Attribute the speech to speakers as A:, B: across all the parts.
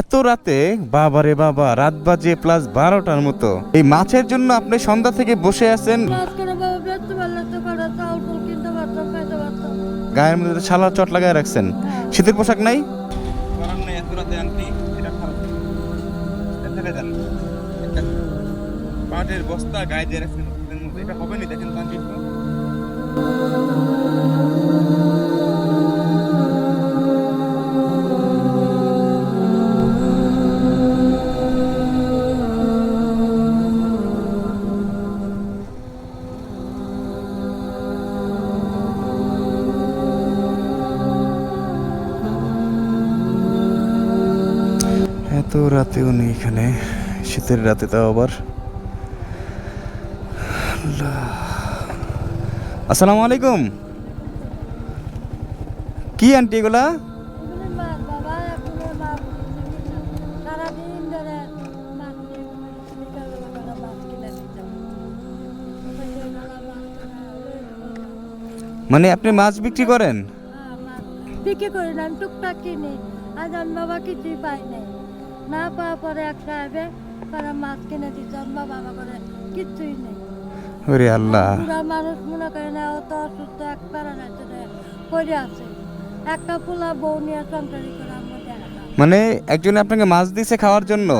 A: এত রাতে, বাবারে বাবা, রাত বাজে প্লাস 12টার মতো, এই মাছের জন্য আপনি সন্ধ্যা থেকে বসে আছেন। গায়ের মধ্যে তো ছালার চট লাগায় রাখছেন, শীতের পোশাক নাই? এত রাতে আন্টি, এটা খারাপ। পাটের বস্তা গায়ে দিয়ে রাখছেন, এটা হবে না। দেখেন আন্টি, এত রাতে উনি এখানে, শীতের রাতে তাও আবার। আসসালামু আলাইকুম। কি আন্টি এগুলা? মানে আপনি মাছ বিক্রি করেন?
B: বিক্রি করি না, আমি টুকটাক কিনি। আজ আমি বাবা কিছুই পাই নাই, না পাওয়ার পরে এক সাহেবে তারা মাছ কিনে দিচ্ছে, আমার বাবা করে কিচ্ছুই নেই।
A: ওরে আল্লাহ,
B: পুরা মানুষ মনে করে না, অত অসুস্থ, এক পারা পড়ে আছে। একটা পোলা বউ নিয়ে সংসারি করে আমরা দেখা।
A: মানে একজনে আপনাকে মাছ দিয়েছে খাওয়ার জন্য,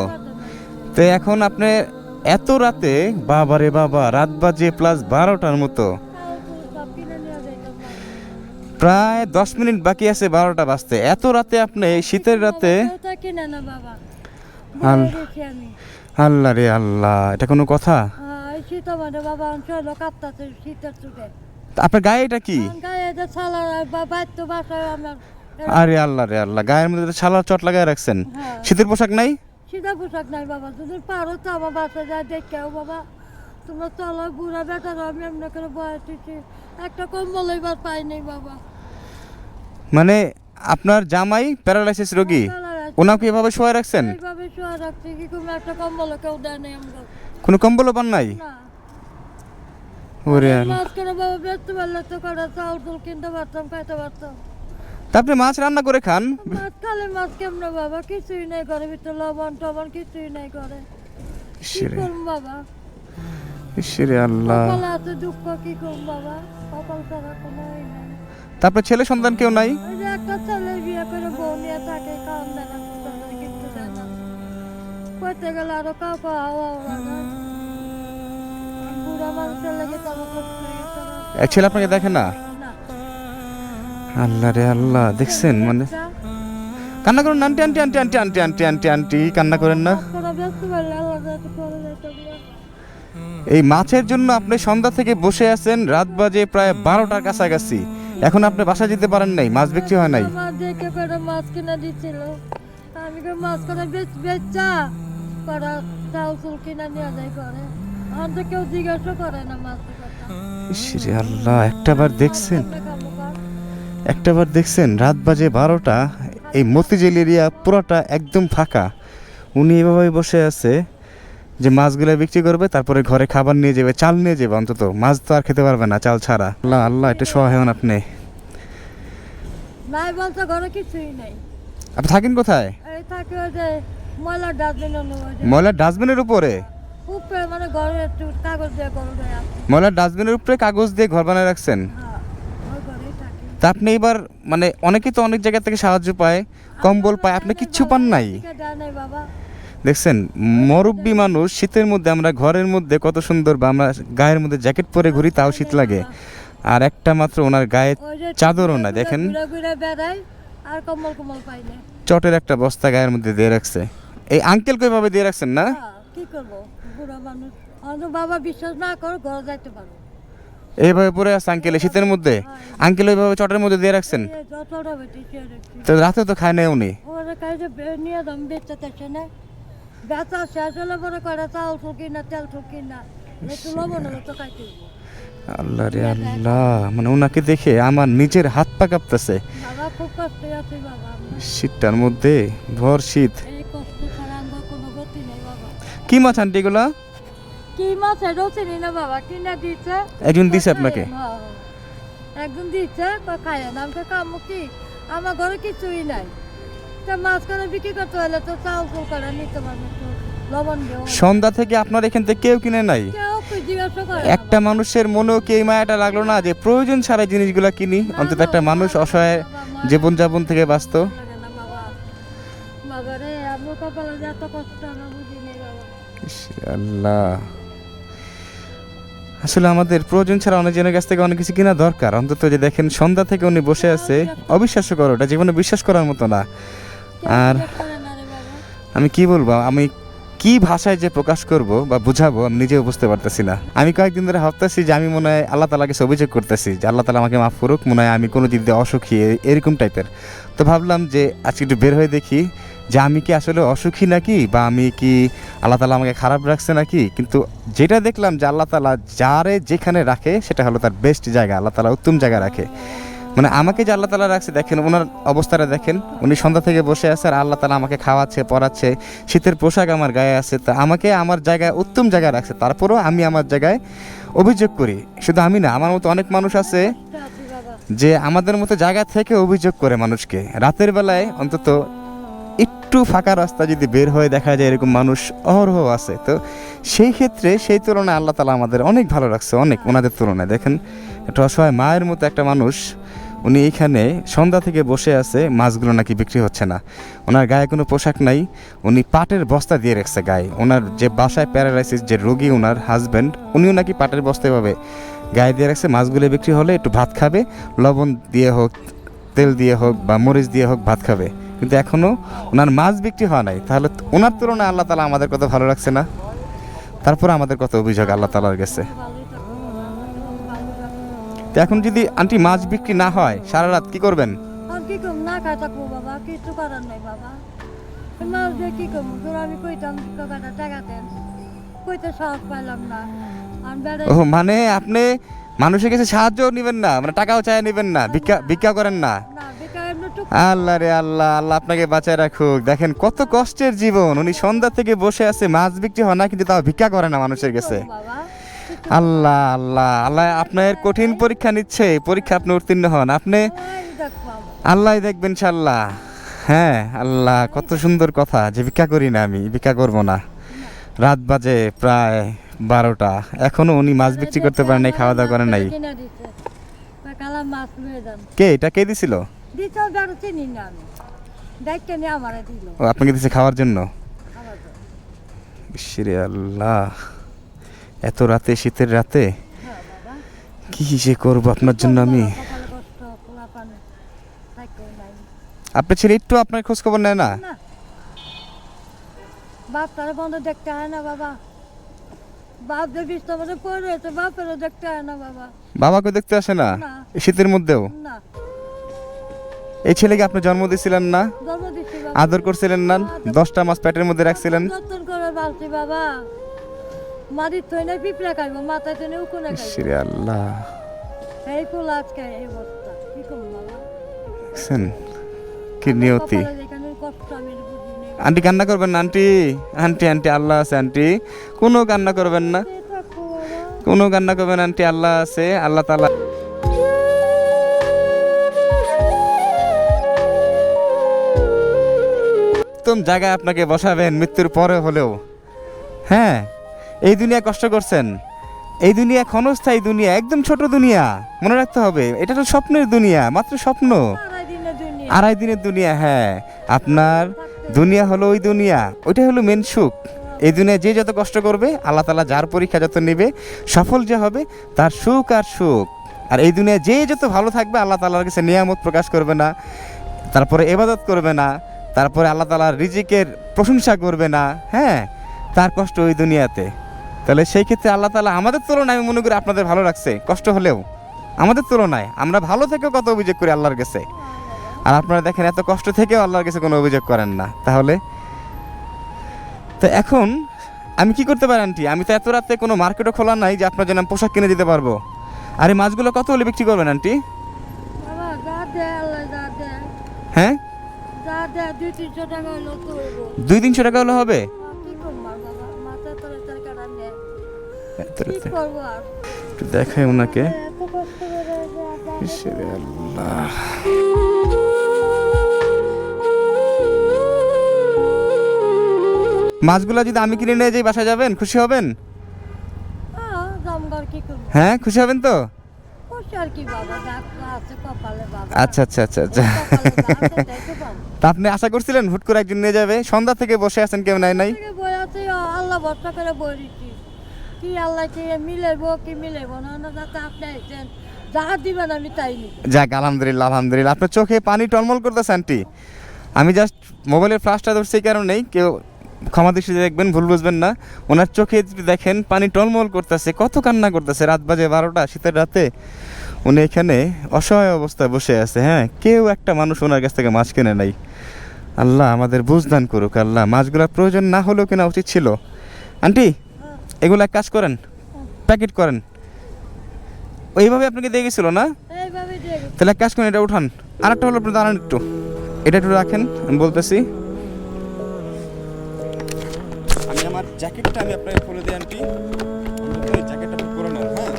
A: তো এখন আপনি এত রাতে, বাবারে বাবা, রাত বাজে প্লাস 12টার মতো, প্রায় 10 মিনিট বাকি আছে 12টা বাজতে। এত রাতে আপনি, শীতের রাতে?
B: কিনে না বাবা,
A: আল্লাহ রে আল্লাহ, এটা কোনো কথা?
B: শীত মানে বাবা অঞ্চল কাঁপতাছে শীতের চুটে।
A: আপনার গায়ে এটা কি?
B: গায়ে যে ছালা বাড়তো বাসায় আমার।
A: আরে আল্লাহ রে আল্লাহ, গায়ের মধ্যে তো ছালার চট লাগায় রাখছেন, শীতের পোশাক নাই?
B: শীতের পোশাক নাই বাবা, যদি পারো তো আমার বাসা যায় দেখেও বাবা। তোমরা চলো, বুড়া বেটার, আমি এমনি করে বয়স হয়েছি, একটা কম্বল এবার পাই নাই বাবা।
A: মানে আপনার জামাই প্যারালাইসিস রোগী, ওনাকে এভাবে শোয়া রাখছেন?
B: এইভাবে শোয়া রাখছি, কি কোনো একটা কম্বল কেউ দেয় নাই আমরা।
A: কোনো কম্বলও পান নাই?
B: না।
A: ওরে
B: মাছ করে বাবা বেচতে পারলে তো করে চাউল টুল কিনতে পারতাম, খাইতে পারতাম।
A: তা আপনি মাছ রান্না করে খান?
B: মাছ খালে মাছ কেমনে বাবা, কিছুই নাই করে, ভিতরে লবণ টবণ কিছুই নাই করে, কি করুম বাবা?
A: ঈশ্বরে আল্লাহ,
B: কপালে আছে দুঃখ, কি করুম বাবা, কপাল ছাড়া কোনো নাই।
A: তারপরে ছেলে সন্তান কেউ নাই?
B: ওই যে একটা ছেলে বিয়ে করে বউ নিয়ে থাকে, খাওয়ান দেয় না, কিচ্ছু দেয় না, করতে গেলে আরো কাউকে হাওয়া লাগে। বুড়া মানুষের লেগে তো আমার কষ্ট হয়ে গেছে।
A: এক ছেলে আপনাকে দেখে না? আল্লাহ রে আল্লাহ, দেখছেন? মানে কান্না করেন না aunty, aunty aunty aunty aunty aunty aunty aunty, কান্না করেন না। এই মাছের জন্য আপনি সন্ধ্যা থেকে বসে আছেন, রাত বাজে প্রায় 12টার কাছাকাছি, এখন আপনি বাসা যেতে পারেন নাই, মাছ বিক্রি হয় নাই।
B: মাছ কিনা দিচ্ছিল, আমি মাছ করে বেচা করা চাউল চুল কিনা নিয়ে যায় করে, আমাদের কেউ জিজ্ঞাসা করে না মাছ।
A: ঈশ্বরে আল্লাহ, একটাবার দেখছেন রাত বাজে 12টা, এই মতিঝিল এরিয়া পুরোটা একদম ফাঁকা, উনি এভাবে বসে আছে যে মাছগুলো বিক্রি করবে, তারপরে ঘরে খাবার নিয়ে যাবে, চাল নিয়ে যাবে, অন্তত মাছ তো আর খেতে পারবে না চাল ছাড়া। আল্লাহ আল্লাহ, এটা সহায় হন আপনি।
B: নাই বলতে ঘরে কিছুই নাই।
A: আপনি থাকেন কোথায়?
B: এই থাকে ওই যে ময়লার ডাস্টবিন,
A: ময়লার ডাস্টবিনের উপরে?
B: উপরে মানে ঘরে একটু কাগজ দিয়ে ঘর দেয়।
A: ময়লার ডাস্টবিনের উপরে কাগজ দিয়ে ঘর বানিয়ে রাখছেন? তা আপনি এবার, মানে অনেকেই তো অনেক জায়গা থেকে সাহায্য পায়, কম্বল পায়, আপনি কিচ্ছু পান নাই? দেখছেন, মুরব্বী মানুষ, শীতের মধ্যে আমরা ঘরের মধ্যে কত সুন্দর, বা আমরা গায়ের মধ্যে জ্যাকেট পরে ঘুরি, তাও শীত লাগে, আর একটা মাত্র ওনার গায়ে চাদরও না। দেখেন, চটের একটা বস্তা গায়ের মধ্যে দিয়ে রাখছে। এই আঙ্কেল কিভাবে দিয়ে রাখছেন না?
B: কি করবো, বুড়া মানুষ, বাবা বিশ্বাস না করো ঘরে যাইতে পারো।
A: এইভাবে পরে আছে আঙ্কেল শীতের মধ্যে? আঙ্কেল ওইভাবে চটের মধ্যে দিয়ে রাখছেন? তো রাতে তো খায় না উনি?
B: নিয়ে দাম বেচাতে না, বেচা শেষ হলে পরে করে চাউল ঠুকি না, তেল ঠুকি না, একটু লবণ হলে তো খাইতে।
A: আল্লাহ রে আল্লাহ, মানে ওনাকে দেখে আমার নিজের হাত পা কাঁপতেছে।
B: বাবা খুব কষ্টে আছে বাবা,
A: শীতটার মধ্যে, ভর শীত।
B: এই কষ্ট ছাড়া আমার কোনো গতি নেই বাবা।
A: কি মাছ আন্টি এগুলা?
B: কি মাছ এটাও চিনি না বাবা, কিনা দিচ্ছে
A: একজন দিছে আপনাকে?
B: একজন দিচ্ছে, খায় না, আমি তো খামো কি, আমার ঘরে কিছুই নাই। তা মাছ করে বিক্রি করতে হলে তো চাউল ফুল করে নিতে পারবে তো লবণ দিও
A: সন্ধ্যা থেকে আপনার এখান থেকে কেউ কিনে নাই?
B: কেউ তো জিজ্ঞাসা করে
A: একটা মানুষের মনেও কি এই মায়াটা লাগলো না যে প্রয়োজন ছাড়া জিনিসগুলো কিনি? অন্তত একটা মানুষ অসহায় জীবনযাপন থেকে বাঁচত।
B: বাবা রে আমার কপালে যে এত কষ্ট আমি বুঝি নেই বাবা।
A: ইস, আল্লাহ, আসলে আমাদের প্রয়োজন ছাড়া অনেকজনের কাছ থেকে অনেক কিছু কিনা দরকার। অন্তত যে দেখেন সন্ধ্যা থেকে উনি বসে আছে, অবিশ্বাস্য করো, ওটা জীবনে বিশ্বাস করার মতো না। আর
B: জিজ্ঞেস করে না রে বাবা।
A: আমি কি বলবো, আমি কি ভাষায় যে প্রকাশ করব বা বুঝাবো আমি নিজেও বুঝতে পারতেছি না। আমি কয়েকদিন ধরে ভাবতেছি যে আমি মনে হয় আল্লাহ তাআলাকে অভিযোগ করতেছি যে আল্লাহ তাআলা আমাকে মাফ করুক, মনে হয় আমি কোনো দিক দিয়ে অসুখী, এরকম টাইপের। তো ভাবলাম যে আজকে একটু বের হয়ে দেখি যে আমি কি আসলে অসুখী নাকি, বা আমি কি আল্লাহ তাআলা আমাকে খারাপ রাখছে নাকি। কিন্তু যেটা দেখলাম যে আল্লাহ তাআলা যারে যেখানে রাখে সেটা হলো তার বেস্ট জায়গা, আল্লাহ তাআলা উত্তম জায়গা রাখে। মানে আমাকে যে আল্লাহ তাআলা রাখছে, দেখেন ওনার অবস্থাটা দেখেন, উনি সন্ধ্যা থেকে বসে আছে আর আল্লাহ তাআলা আমাকে খাওয়াচ্ছে, পড়াচ্ছে, শীতের পোশাক আমার গায়ে আছে, তা আমাকে আমার জায়গায় উত্তম জায়গায় রাখছে। তারপরেও আমি আমার জায়গায় অভিযোগ করি। শুধু আমি না, আমার মতো অনেক মানুষ আছে
B: কষ্ট আছি বাবা।
A: যে আমাদের মতো জায়গা থেকে অভিযোগ করে মানুষকে। রাতের বেলায় অন্তত একটু ফাঁকা রাস্তা যদি বের হয়ে দেখা যায় এরকম মানুষ অহরহ আছে। তো সেই ক্ষেত্রে সেই তুলনায় আল্লাহ তাআলা আমাদের অনেক ভালো রাখছে, অনেক ওনাদের তুলনায়। দেখেন একটা অসহায় মায়ের মতো একটা মানুষ, উনি এইখানে সন্ধ্যা থেকে বসে আছে, মাছগুলো নাকি বিক্রি হচ্ছে না, ওনার গায়ে কোনো পোশাক নাই, উনি পাটের বস্তা দিয়ে রেখেছে গায়ে। ওনার যে বাসায় প্যারালাইসিস যে রোগী, ওনার হাজব্যান্ড, উনিও নাকি পাটের বস্তায় পাবে গায়ে দিয়ে রাখছে। মাছগুলো বিক্রি হলে একটু ভাত খাবে, লবণ দিয়ে হোক, তেল দিয়ে হোক বা মরিচ দিয়ে হোক ভাত খাবে। কিন্তু এখনও ওনার মাছ বিক্রি হওয়া নাই। তাহলে ওনার তুলনায় আল্লাহ তাআলা আমাদের কত ভালো রাখছে না? তারপর আমাদের কত অভিযোগ আল্লাহ তাআলার কাছে।
B: ভালোই থাকো বাবা, ভালো থাকো।
A: তো এখন যদি আন্টি মাছ বিক্রি না হয় সারা রাত কি করবেন?
B: আর কি করব, না খাই থাকবো বাবা, কিছু করার নাই বাবা। এই মাছ দিয়ে কি করবো? তোর আমি কইতাম কাকাটা টাকা দেন, কইতে সাহস পাইলাম না। আর বেড়ে
A: ও মানে আপনি মানুষের কাছে সাহায্যও নেবেন না, মানে টাকাও চাই নেবেন না, ভিক্ষা করেন না?
B: না বেকার এমনি টুক
A: আল্লাহ রে আল্লাহ, আল্লাহ আপনাকে বাঁচায় রাখুক। দেখেন কত কষ্টের জীবন, উনি সন্ধ্যা থেকে বসে আছে, মাছ বিক্রি হয় না কিন্তু তাও ভিক্ষা করে না মানুষের কাছে।
B: করবো বাবা, কিছু
A: আল্লাহ আল্লাহ আল্লাহ আপনার কঠিন পরীক্ষা নিচ্ছে, পরীক্ষা আপনি উত্তীর্ণ হন, আপনি
B: ওই দেখ বাবা।
A: আল্লাহ দেখবেন ইনশাআল্লাহ। হ্যাঁ আল্লাহ, কত সুন্দর কথা যে ভিক্ষা করি না, আমি ভিক্ষা করব না। রাত বাজে প্রায় 12টা, এখনো উনি মাছ বিক্রি করতে পারেন নাই, খাওয়া দাওয়া করেন নাই।
B: কিনে দিছে কালা মাছ নিয়ে যান
A: কে এটা কে দিছিল?
B: দিতে বেড়ে চিনি না আমি, দেখতে নিয়ে আমারে দিল
A: ও আপনাকে দিছে খাওয়ার জন্য?
B: খাবার জন্য।
A: ইসরে আল্লাহ, এত রাতে, শীতের রাতে
B: হ্যাঁ বাবা,
A: কি যে করবো আপনার জন্য আমি।
B: কপালে কষ্ট, পোলাপান থাকতেও নাই।
A: আপনার ছেলে একটু আপনার খোঁজ খবর নেয় না?
B: না, বাপ তারা বন্ধ দেখতে হয় না বাবা, বাপ যে বিছনা মধ্যে পড়ে রয়েছে বাপেরও দেখতে হয় না বাবা।
A: বাবাকে দেখতে আসে না
B: না।
A: এই শীতের মধ্যেও?
B: না,
A: এই ছেলেকে আপনি জন্ম দিয়েছিলেন না,
B: জন্ম দিচ্ছি বাবা,
A: আদর করছিলেন না, 10টা মাস পেটের মধ্যে রাখছিলেন?
B: যত্ন করে বালছি বাবা, মাটির থইনে পিঁপড়া খাইবো, মাথায় থইনে উকুনে খাইবো,
A: ইসরে আল্লাহ,
B: এই ফুল আজকে এই অবস্থা, কি করবো বাবা?
A: দেখছেন কি নিয়তি।
B: কপালে যেখানে কষ্ট আমি বুঝি নেই।
A: আন্টি কান্না করবেন না, আন্টি আন্টি আন্টি আল্লাহ আছে আন্টি, কোনো কান্না করবেন না,
B: এই থাকবো বাবা।
A: কোনো কান্না করবেন না আন্টি, আল্লাহ আছে, আল্লাহ তাআলা। উত্তম জায়গায় আপনাকে বসাবেন মৃত্যুর পরে হলেও। হ্যাঁ, এই দুনিয়া কষ্ট করছেন, এই দুনিয়া ক্ষণস্থায়ী দুনিয়া, একদম ছোট দুনিয়া, মনে রাখতে হবে। এটা তো স্বপ্নের দুনিয়া, মাত্র স্বপ্ন,
B: আড়াই দিনের দুনিয়া।
A: 2.5 দিনের দুনিয়া। হ্যাঁ, আপনার দুনিয়া হলো ওই দুনিয়া, ওইটাই হলো মেন সুখ। এই দুনিয়া যে যত কষ্ট করবে, আল্লাহ তাআলা যার পরীক্ষা যত নেবে, সফল যে হবে তার সুখ আর সুখ। আর এই দুনিয়া যে যত ভালো থাকবে, আল্লাহ তাআলার কাছে নিয়ামত প্রকাশ করবে না, তারপরে ইবাদত করবে না, তারপরে আল্লাহ তাআলার রিজিকের প্রশংসা করবে না, হ্যাঁ, তার কষ্ট ওই দুনিয়াতে। তাহলে সেই ক্ষেত্রে আল্লাহ তাআলা আমাদের তুলনায়, আমি মনে করি আপনাদের ভালো রাখছে কষ্ট হলেও। আমাদের তুলনায় আমরা ভালো থেকেও কত অভিযোগ করি আল্লাহর কাছে, আর আপনারা দেখেন এত কষ্ট থেকেও আল্লাহর কাছে কোনো অভিযোগ করেন না। তাহলে তো এখন আমি কি করতে পারি আন্টি? আমি তো এত রাতে কোনো মার্কেটও খোলা নাই যে আপনার জন্য আমি পোশাক কিনে দিতে পারবো। আর এই মাছগুলো কত হলে বিক্রি করবেন আন্টি?
B: বাবা যা দে আল্লাহ যা দে,
A: হ্যাঁ,
B: যা দে 200-300 টাকা হলো তো হইবো।
A: 200-300 টাকা হলে হবে?
B: কি করবো আর বাবা, মাথায় তোর কাটা নেই,
A: এত
B: কি
A: রাতে
B: করবো আর?
A: একটু দেখাই ওনাকে।
B: এত কষ্ট করে
A: ইসরে আল্লাহ, মাছগুলো যদি আমি কিনে নিয়ে যাই বাসায় যাবেন, খুশি হবেন?
B: জমগর কি করবো?
A: হ্যাঁ, খুশি হবেন তো?
B: খুশি আর কি বাবা, যা আছে কপালে বাবা।
A: আচ্ছা আচ্ছা আচ্ছা আচ্ছা।
B: কপালে যা আছে তাই তো পাবো।
A: তা আপনি আশা করছিলেন হুট করে একজন নিয়ে যাবে? সন্ধ্যা থেকে বসে আছেন, কেউ নাই নাই?
B: থেকে বই আছে, আল্লাহ ভরসা করে বই দিচ্ছি। কি আল্লাহ কি মিলাইবো কি মিলাইবো না, না যাতে আপনি আইছেন যা দিবেন আমি তাই নিব।
A: যাক, আলহামদুলিল্লাহ আলহামদুলিল্লাহ। আপনার চোখে পানি টলমল করতেছে আন্টি। আমি জাস্ট মোবাইলের ফ্ল্যাশটা ধরছি এই কারণেই, কেউ ক্ষমা দৃষ্টিতে দেখবেন, ভুল বুঝবেন না। ওনার চোখে যদি দেখেন পানি টলমল করতেছে, কত কান্না করতেছে। রাত বাজে 12টা, শীতের রাতে উনি এখানে অসহায় অবস্থায় বসে আছে। হ্যাঁ, কেউ একটা মানুষ ওনার কাছ থেকে মাছ কেনে নাই। আল্লাহ আমাদের বুঝদান করুক। আল্লাহ, মাছগুলোর প্রয়োজন না হলেও কেনা উচিত ছিল। আন্টি, এগুলো এক কাজ করেন, প্যাকেট করেন। ওইভাবে আপনাকে দিয়ে গেছিল না?
B: এইভাবে দিয়ে গেছে।
A: তাহলে এক কাজ করেন, এটা উঠান। আরেকটা হলো, আপনি দাঁড়ান একটু, এটা একটু রাখেন, আমি বলতেছি। আমি আমার জ্যাকেটটা আমি আপনাকে খুলে দিই আন্টি, জ্যাকেটটা আপনি পরে নেন। হ্যাঁ,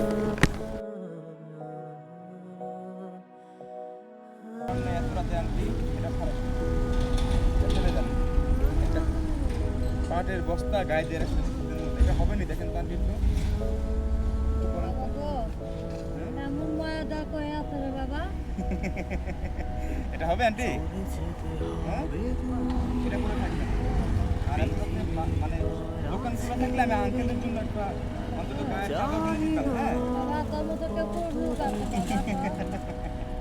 A: পাটের বস্তা গায়ে দিয়ে রাখছেন, এটা হবে না। দেখেন তো আন্টি একটু করেন তো।
B: বাবা, এমন ময়দা কয়ে আছে রে বাবা।
A: এটা হবে আন্টি? হ্যাঁ, এটা করে থাকবেন। আর আমি মানে দোকান খোলা থাকলে আমি আঙ্কেলের জন্য একটা অন্তত গায়ের চাদর কিনে দিতাম। হ্যাঁ,
B: বাবা তোর মতো কেউ করবো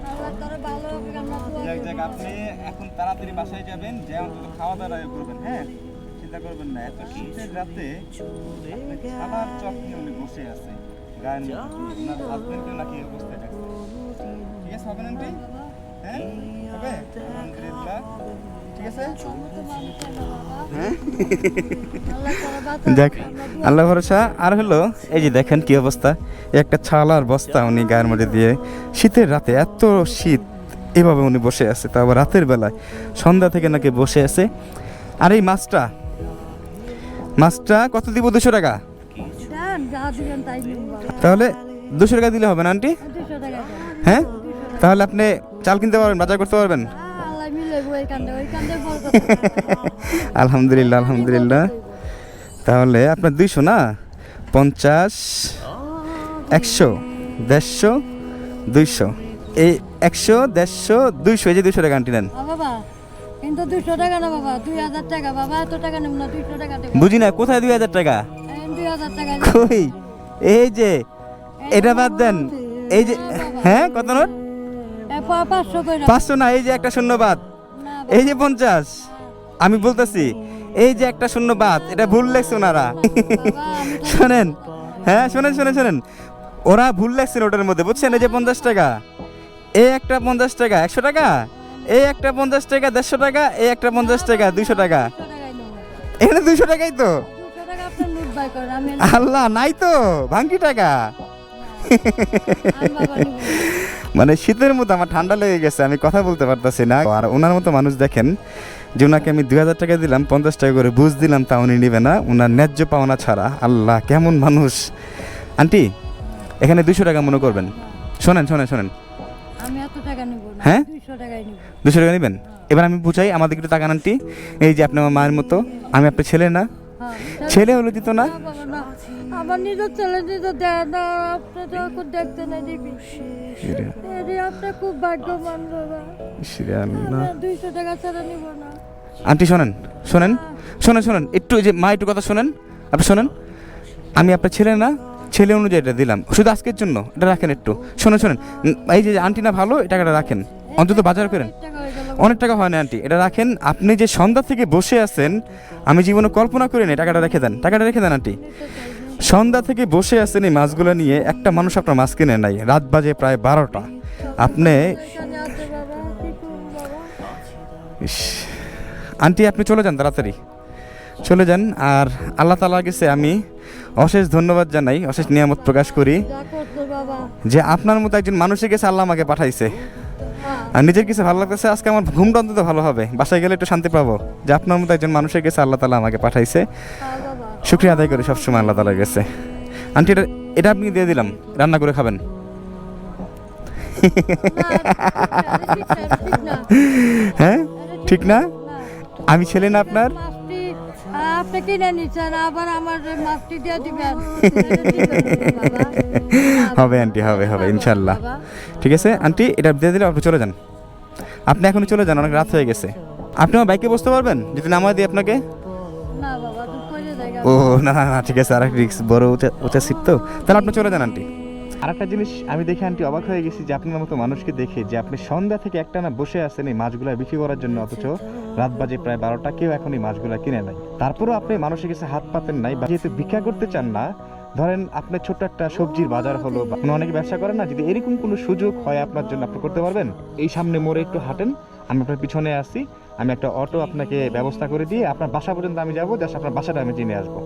B: আল্লাহ তোর ভালো হবে, আমরা দোয়া
A: যাক
B: করি।
A: যাক, আপনি এখন তাড়াতাড়ি বাসায় যাবেন, যে অন্তত খাওয়া দাওয়া করবেন। হ্যাঁ, চিন্তা করবেন না। এত শীতের রাতে আপনি খাবার চপ নিয়ে উনি বসে আছে গায়ের মধ্যে, ওনার হাজবেন্ডকে নাকি এই অবস্থায় রাখছে। ঠিক আছে, হবে না আন্টি? হ্যাঁ, হবে আলহামদুলিল্লাহ। ঠিক আছে,
B: মতো মানুষের না বাবা।
A: হ্যাঁ।
B: আল্লাহ তোর বাঁচাবে,
A: যাক,
B: আমরা দোয়া
A: আল্লাহ ভরসা। আর হলো এই যে দেখেন কি অবস্থা, এই একটা ছালার বস্তা উনি গায়ের মধ্যে দিয়ে, শীতের রাতে এত শীত, এভাবে উনি বসে আছে, তা আবার রাতের বেলায়, সন্ধ্যা থেকে নাকি বসে আছে। আর এই মাছটা কত দিব? 200 টাকা।
B: দেন, যা দিবেন তাই নিব বাবা।
A: তাহলে 200 টাকা দিলে হবে না আন্টি?
B: 200 টাকা দেন।
A: হ্যাঁ, তাহলে আপনি চাল কিনতে পারবেন, বাজার করতে পারবেন।
B: আল্লাহ মিলাইবো ওই কান্দে বড় কথা।
A: আলহামদুলিল্লাহ আলহামদুলিল্লাহ। তাহলে আপনার 200 না, 50, 100, 150, 200, এই 100, 150, 200, এই যে 200 টাকা আন্টি নেন।
B: বাবা কিন্তু 200 টাকা না বাবা, 2000 টাকা বাবা, এত টাকা নেব না, 200 টাকা দেব।
A: বুঝি না, কোথায় 2000 টাকা?
B: 2000 টাকা
A: কই, এই যে এটা বাদ দেন, এই যে, হ্যাঁ কত নোট?
B: 500 কইরা
A: 500 না, এই যে একটা শূন্য বাদ,
B: না
A: এই যে 50। আমি বলতেছি এই যে একটা শূন্য বাদ, এটা ভুল লেখছে ওনারা।
B: বাবা আমি তো
A: শোনেন, হ্যাঁ শোনেন শোনেন শোনেন, ওরা ভুল লেখছেন ওটার মধ্যে, বুঝছেন? এই যে 50 টাকা, এই একটা 50 টাকা, 100 টাকা, এই একটা 50 টাকা, 150 টাকা, এই একটা 50 টাকা, 200 টাকা।
B: 200 টাকাই নেব।
A: এখানে 200 টাকাই তো।
B: 200 টাকা আপনি নোট বাই করেন, আমি
A: আল্লাহ, নাই তো ভাঙ্গি টাকা।
B: আমি বাবা নিব।
A: মানে শীতের মধ্যে আমার ঠান্ডা লেগে গেছে, আমি কথা বলতে পারতাছি না। আর ওনার মতো মানুষ দেখেন, যে ওনাকে আমি 2000 টাকা দিলাম, 50 টাকা করে বুঝ দিলাম, তা উনি নেবে না, ওনার ন্যায্য পাওনা ছাড়া। আল্লাহ, কেমন মানুষ। আন্টি, এখানে 200 টাকা মনে করবেন। শোনেন শোনেন শোনেন,
B: আমি এত টাকা নিব না,
A: হ্যাঁ?
B: 200 টাকাই নিব।
A: 200 টাকা নেবেন? এবার আমি বুঝাই, আমাদের একটু টাকা আন্টি। এই যে আপনি আমার মায়ের মতো, আমি আপনার ছেলে না?
B: হ্যাঁ
A: ছেলে হলে দিত না?
B: না বাবা না, আমার নিজের ছেলে নিজে দেয় না, আপনি যখন দেখতে না দিবি। এরে আপনি খুব ভাগ্যবান বাবা,
A: ইসরে আল্লাহ।
B: আমি 200 টাকা ছাড়া নিব না।
A: আন্টি শোনেন শোনেন শোনেন শোনেন, একটু এই যে মা একটু কথা শোনেন, আপনি শোনেন। আমি আপনার ছেলে না, ছেলে অনুযায়ী এটা দিলাম, শুধু আজকের জন্য এটা রাখেন একটু। শোনেন শোনেন, এই যে আন্টি না ভালো, এই টাকাটা রাখেন, অন্তত বাজার করেন।
B: টাকা হয়ে গেল।
A: অনেক টাকা হয় না আন্টি, এটা রাখেন। আপনি যে সন্ধ্যা থেকে বসে আছেন, আমি জীবনে কল্পনা করি না, টাকাটা রেখে দেন, টাকাটা রেখে দেন আন্টি। সন্ধ্যা থেকে বসে আছেন এই মাছগুলো নিয়ে, একটা মানুষ আপনার মাছ কিনে নাই, রাত বাজে প্রায় 12টা। আপনি
B: এখানে আছে বাবা, কি করব বাবা?
A: ইস, আন্টি আপনি চলে যান, তাড়াতাড়ি চলে যান। আর আল্লাহ তাআলার কাছে আমি অশেষ ধন্যবাদ জানাই, অশেষ নিয়ামত প্রকাশ করি,
B: যা করছো বাবা।
A: যে আপনার মতো একজন মানুষের কাছে আল্লাহ আমাকে পাঠাইছে।
B: হ্যাঁ,
A: আর নিজের কাছে ভালো লাগতেছে, আজকে আমার ঘুমটা অন্তত ভালো হবে, বাসায় গেলে একটু শান্তি পাবো, যে আপনার মতো একজন মানুষের কাছে আল্লাহ তাআলা আমাকে পাঠাইছে।
B: হ্যাঁ বাবা।
A: শুকরিয়া আদায় করি সবসময় আল্লাহ তাআলার কাছে। আন্টি, এটা এটা আপনি দিয়ে দিলাম, রান্না করে খাবেন।
B: না, ঠিক না।
A: হ্যাঁ, ঠিক না?
B: না।
A: আমি ছেলে না আপনার?
B: মাছটি আপনি কিনে নিচ্ছেন আবার আমার মাছটি দিয়ে দিবেন বাবা।
A: হবে আন্টি, হবে হবে ইনশাল্লাহ।
B: বাবা,
A: ঠিক আছে আন্টি, এটা দিয়ে দিলে আপনি চলে যান। আপনি এখনই চলে যান, অনেক রাত হয়ে গেছে। আপনি আমার বাইকে বসতে পারবেন যদি নামায় দিই আপনাকে?
B: না বাবা তুমি কইলে জায়গা
A: ও না না না, ঠিক আছে, আর এক রিক্স, বড় উঁচা সিট তো, তাহলে আপনি চলে যান আন্টি। আরেকটা জিনিস আমি দেখে আন্টি অবাক হয়ে গেছি যে আপনার মতো মানুষকে দেখে, যে আপনি সন্ধ্যা থেকে একটানা বসে আছেন এই মাছগুলা বিক্রি করার জন্য, অথচ রাত বাজে প্রায় 12টা, কেউ এখন এই মাছগুলা কিনে নাই। তারপরেও আপনি মানুষের কাছে হাত পাতেন নাই, বা যেহেতু ভিক্ষা করতে চান না, ধরেন আপনার ছোট্ট একটা সবজির বাজার হলো, বা অনেকে ব্যবসা করেন না, যদি এরকম কোনো সুযোগ হয় আপনার জন্য, আপনি করতে পারবেন। এই সামনে মোড়ে একটু হাঁটেন, আমি আপনার পিছনে আসি, আমি একটা অটো আপনাকে ব্যবস্থা করে দিয়ে আপনার বাসা পর্যন্ত আমি যাবো, জাস্ট আপনার বাসাটা আমি চিনে আসবো।